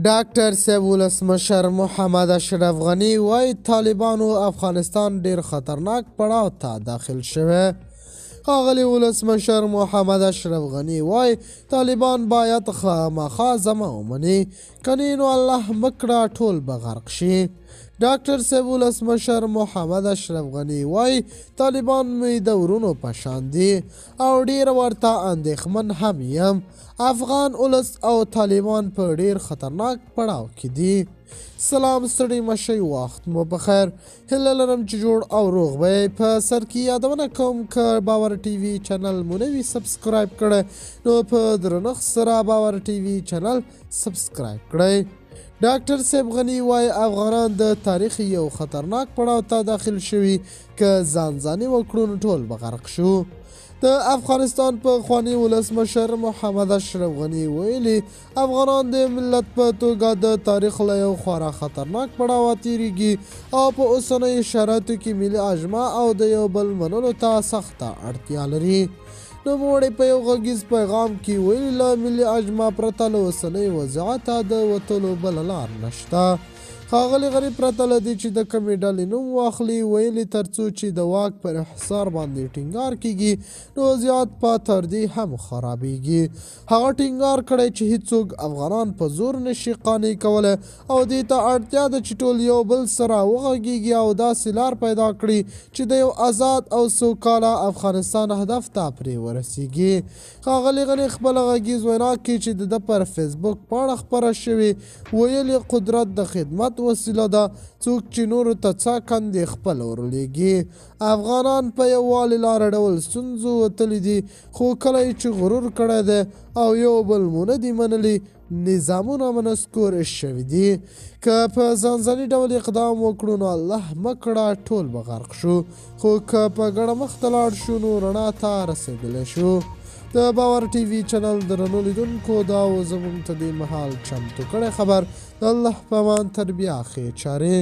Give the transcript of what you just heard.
ډاکټر صاحب ولسمشر محمد اشرف غني وایي طالبانو افغانستان ډیر خطرناک پړاو ته داخل شوی. ښاغلي ولسمشر محمد اشرف غني وایي طالبان باید خامخا زمه ومني، کنې نو الله مکړه ټول به غرق شي. ډاکټر صاحب ولسمشر محمد اشرف غني وایي طالبان مې د ورونو په شان دي او ډیر ورته اندېښمن هم یم. افغان ولس او طالبان په ډیر خطرناک پړاو کې دي. سلام ستړي مشئ، وخت مو بخیر. هیله لرم چې جوړ او روغ به په سر کې یادونه کوم که باور ټي وي چینل مو نه وي سبسکرایب کړی نو په درنښت سره باور ټي وي چینل سبسکرایب کړئ. ډاکټر صاحب غني وایي افغانان د تاریخ یو خطرناک پړاو ته داخل شوي، که ځانځاني وکړو نو ټول به غرق شو. د افغانستان پخواني ولسمشر محمد اشرف غني ویلي افغانان د ملت په توګه د تاریخ له یو خورا خطرناک پړاوه تیریږي او په اوسنیو شرایطو کې ملي اجماع او د یو بل منلو ته سخته اړتیا لري. نوموړی په یو غږیز پیغام کې ویلي له ملي اجماع پرته له اوسنۍ وضعیته د وتلو بله لار نشته. ښاغلي غني پرته له دې چې د کومې ډلې نوم واخلي ویلي تر څو چې د واک پر انحصار باندې ټینګار کیږي نو وضعیت په تر دې هم خرابیږي. هغه ټینګار کړی چې هیڅوک افغانان په زور نشي قانع کولی او دې ته اړتیا ده چې ټول یو بل سره وغږیږي او داسې لار پیدا کړي چې د یو آزاد او سوکاله افغانستان هدف ته پرې ورسیږي. ښاغلي غني خپله غږیز وینا کې چې د ده پر فیسبوک پاڼه خپره شوې ویلي قدرت د خدمت وسیله ده، څوک چې نورو ته څه کندې خپل ورلیږي. افغانان په یووالي لاره ډول ستونزو وتلي دي، خو کله چې غرور کړی دی او یو بل مو نه دي منلي نظامونه منسکور شوي دي. که په ځانځاني ډول اقدام وکړو نو الله مکړه ټول به غرق شو، خو که په ګډه مخ ته لاړ شو نو رڼا ته رسېدلی شو. د باور ټي وي چینل درنو لیدونکو دا و زموږ ته دې مهال چمتو کړی خبر. د الله په امان تر بیا ښې چارې.